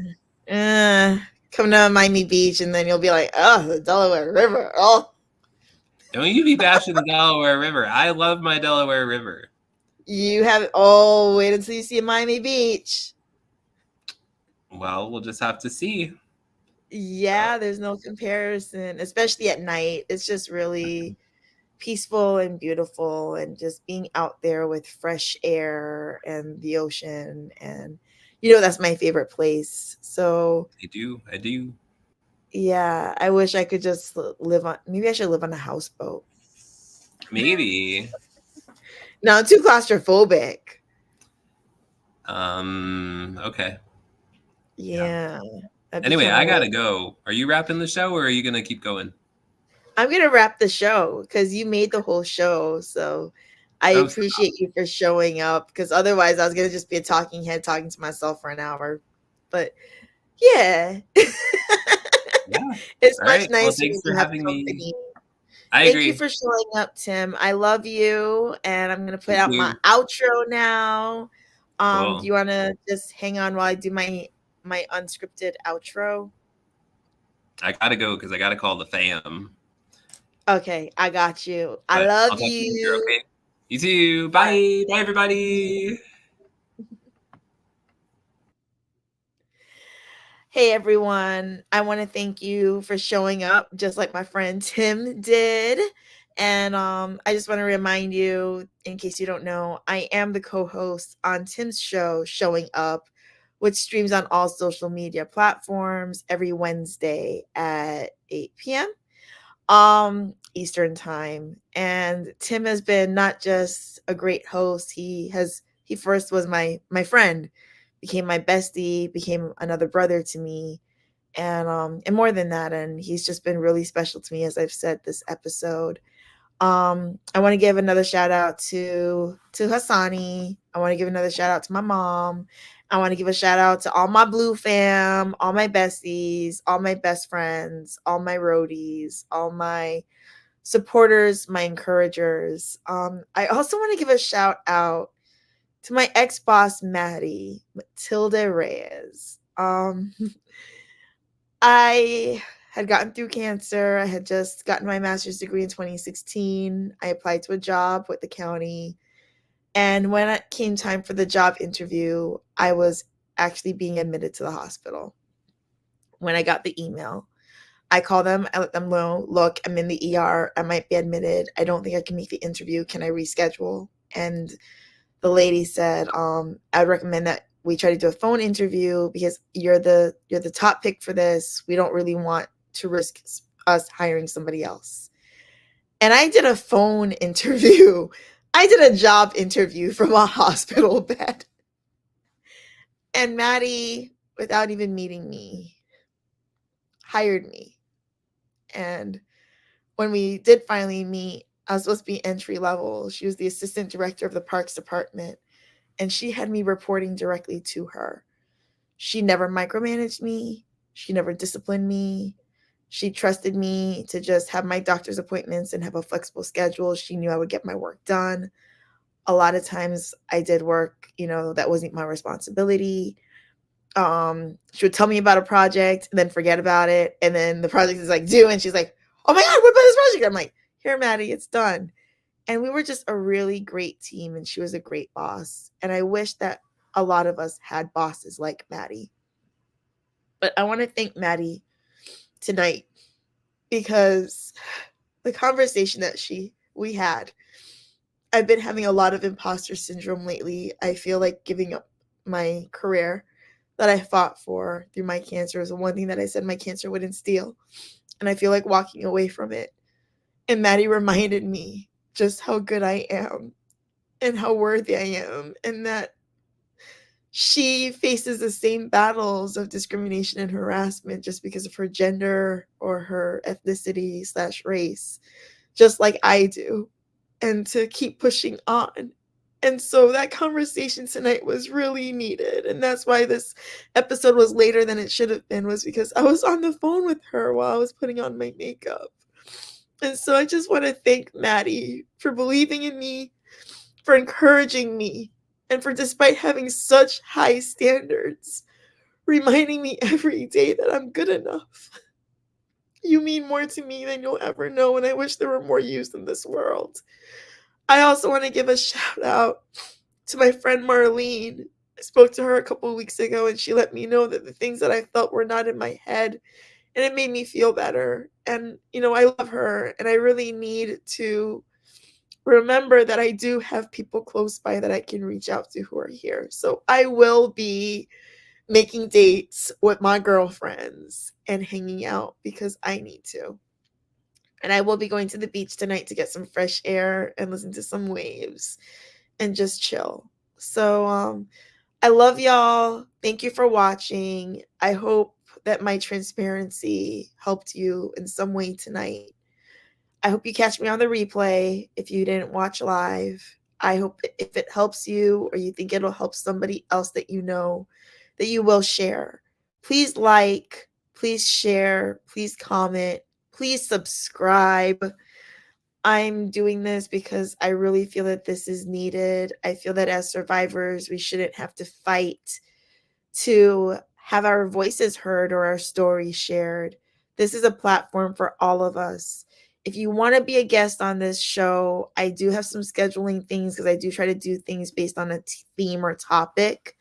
yeah. Come to Miami Beach and then you'll be like, oh, the Delaware River. Oh, Don't you be bashing the Delaware River. I love my Delaware River. you have, oh, wait until you see Miami Beach. Well, we'll just have to see. So, Yeah, there's no comparison, especially at night. It's just really peaceful and beautiful, and just being out there with fresh air and the ocean. And, that's my favorite place. So, I do. I do. yeah, I wish I could just live on, maybe I should live on a houseboat. Maybe. No, I'm too claustrophobic. Okay. Yeah. Yeah, I'd Anyway, become I a gotta little. go. Are you wrapping the show or are you gonna keep going? I'm gonna wrap the show because you made the whole show. So I Oh, appreciate you for showing up. Because otherwise, I was gonna just be a talking head talking to myself for an hour. But yeah, yeah. it's All much right. Well, nicer thanks when for you have having me. company. I Thank you agree. for showing up, Tim. I love you, and I'm gonna put Thank out my you. outro now. Do Cool. you want to just hang on while I do my unscripted outro? I gotta go because I gotta call the fam. Okay, I got you. I But love I'll talk to you later, you. okay? You too. Bye. Bye. Bye, everybody. Hey everyone, I want to thank you for showing up just like my friend Tim did. And I just want to remind you, in case you don't know, I am the co host on Tim's show, Showing Up, which streams on all social media platforms every Wednesday at 8 p.m. Eastern time. And Tim has been not just a great host, he first was my friend, became my bestie, became another brother to me, and more than that, and he's just been really special to me, as I've said this episode. I want to give another shout out to Hassani. I want to give another shout out to my mom. I want to give a shout out to all my blue fam, all my besties, all my best friends, all my roadies, all my supporters, my encouragers. I also want to give a shout out to my ex boss, Maddie, Matilda Reyes. I had gotten through cancer. I had just gotten my master's degree in 2016. I applied to a job with the county. And when it came time for the job interview, I was actually being admitted to the hospital. When I got the email, I called them, I let them know, look, I'm in the ER. I might be admitted. I don't think I can make the interview. Can I reschedule? And the lady said, I'd recommend that we try to do a phone interview because you're the top pick for this. We don't really want to risk us hiring somebody else. And I did a phone interview. I did a job interview from a hospital bed. And Maddie, without even meeting me, hired me. And when we did finally meet, I was supposed to be entry level. She was the assistant director of the parks department, and she had me reporting directly to her. She never micromanaged me. She never disciplined me. She trusted me to just have my doctor's appointments and have a flexible schedule. She knew I would get my work done. A lot of times I did work, that wasn't my responsibility. She would tell me about a project and then forget about it. And then the project is like due and she's like, oh my God, what about this project? I'm like, here, Maddie, it's done. And we were just a really great team and she was a great boss. And I wish that a lot of us had bosses like Maddie. But I want to thank Maddie tonight because the conversation that we had, I've been having a lot of imposter syndrome lately. I feel like giving up my career that I fought for through my cancer is the one thing that I said my cancer wouldn't steal. And I feel like walking away from it. And Maddie reminded me just how good I am and how worthy I am, and that she faces the same battles of discrimination and harassment just because of her gender or her ethnicity / race, just like I do, and to keep pushing on. And so that conversation tonight was really needed. And that's why this episode was later than it should have been, was because I was on the phone with her while I was putting on my makeup. And so I just want to thank Maddie for believing in me, for encouraging me, and for, despite having such high standards, reminding me every day that I'm good enough. You mean more to me than you'll ever know, and I wish there were more yous in this world. I also want to give a shout out to my friend Marlene. I spoke to her a couple of weeks ago, and she let me know that the things that I felt were not in my head, and it made me feel better. And, I love her, and I really need to remember that I do have people close by that I can reach out to who are here. So I will be making dates with my girlfriends and hanging out because I need to. And I will be going to the beach tonight to get some fresh air and listen to some waves and just chill. So I love y'all. Thank you for watching. I hope that my transparency helped you in some way tonight. I hope you catch me on the replay if you didn't watch live. I hope if it helps you or you think it'll help somebody else that you know, that you will share. Please like, please share, please comment, please subscribe. I'm doing this because I really feel that this is needed. I feel that as survivors, we shouldn't have to fight to have our voices heard or our stories shared. This is a platform for all of us. if you want to be a guest on this show, I do have some scheduling things because I do try to do things based on a theme or topic.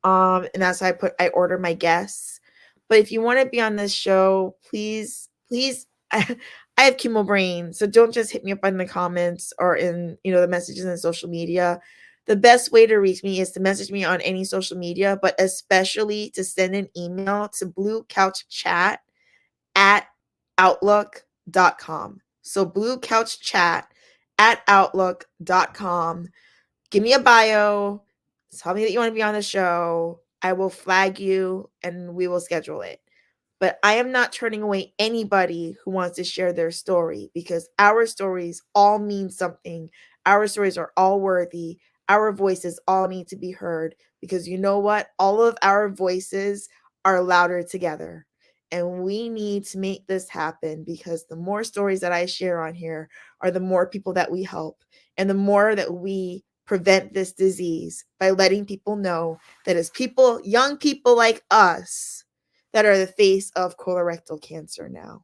And that's how I order my guests. But if you want to be on this show, please, I have chemo brain, so don't just hit me up in the comments or in the messages in social media. The best way to reach me is to message me on any social media, but especially to send an email to bluecouchchat@outlook.com. So bluecouchchat@outlook.com. Give me a bio. Tell me that you want to be on the show. I will flag you and we will schedule it. But I am not turning away anybody who wants to share their story because our stories all mean something. Our stories are all worthy. Our voices all need to be heard because you know what? All of our voices are louder together. And we need to make this happen because the more stories that I share on here are the more people that we help and the more that we prevent this disease by letting people know that as people, young people like us, that are the face of colorectal cancer now.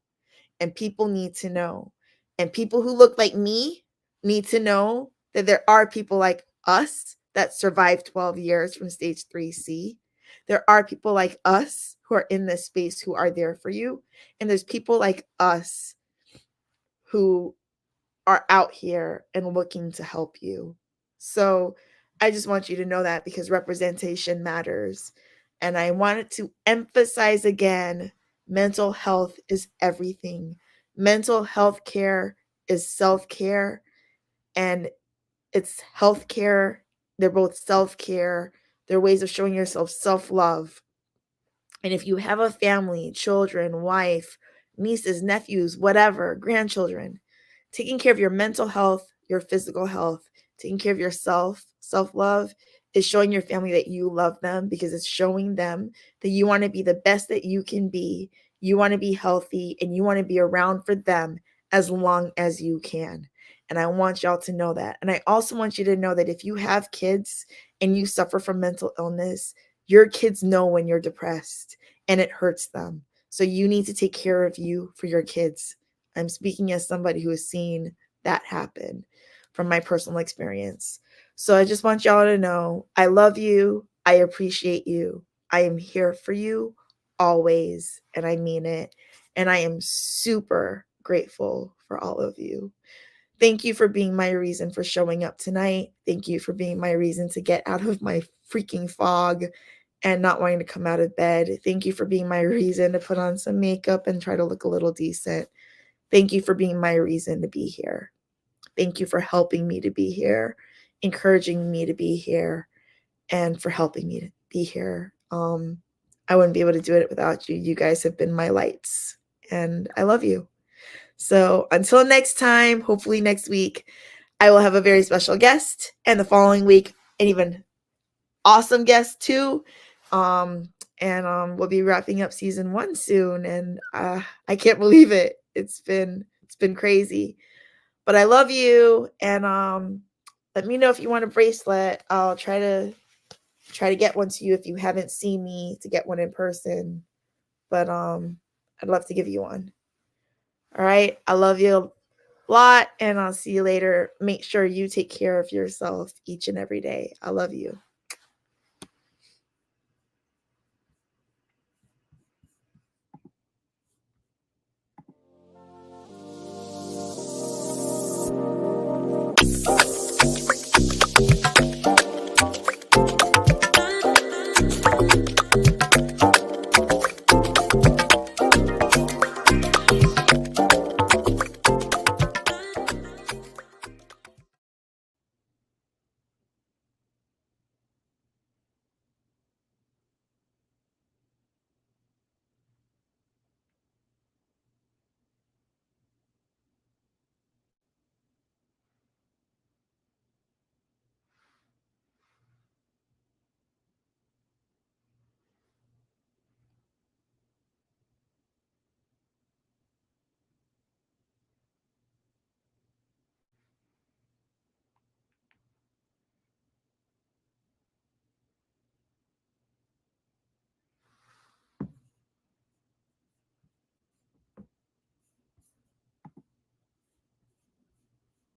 And people need to know. And people who look like me need to know that there are people like us that survived 12 years from stage 3C. There are people like us who are in this space who are there for you. And there's people like us who are out here and looking to help you. So I just want you to know that because representation matters. And I wanted to emphasize again, mental health is everything. Mental health care is self-care and it's healthcare. They're both self-care. They're ways of showing yourself self-love. And if you have a family, children, wife, nieces, nephews, whatever, grandchildren, taking care of your mental health, your physical health, taking care of yourself, self love is showing your family that you love them because it's showing them that you want to be the best that you can be. You want to be healthy and you want to be around for them as long as you can. And I want y'all to know that. And I also want you to know that if you have kids and you suffer from mental illness, your kids know when you're depressed and it hurts them. So you need to take care of you for your kids. I'm speaking as somebody who has seen that happen from my personal experience. So I just want y'all to know I love you. I appreciate you. I am here for you always. And I mean it. And I am super grateful for all of you. Thank you for being my reason for showing up tonight. Thank you for being my reason to get out of my freaking fog and not wanting to come out of bed. Thank you for being my reason to put on some makeup and try to look a little decent. Thank you for being my reason to be here. Thank you for helping me to be here, encouraging me to be here, and for helping me to be here. I wouldn't be able to do it without you. You guys have been my lights, and I love you. So until next time, hopefully next week, I will have a very special guest, and the following week, an even awesome guest too. And we'll be wrapping up season 1 soon, and I can't believe it. It's been crazy, but I love you. And let me know if you want a bracelet. I'll try to get one to you if you haven't seen me to get one in person. But I'd love to give you one. All right. I love you a lot, and I'll see you later. Make sure you take care of yourself each and every day. I love you.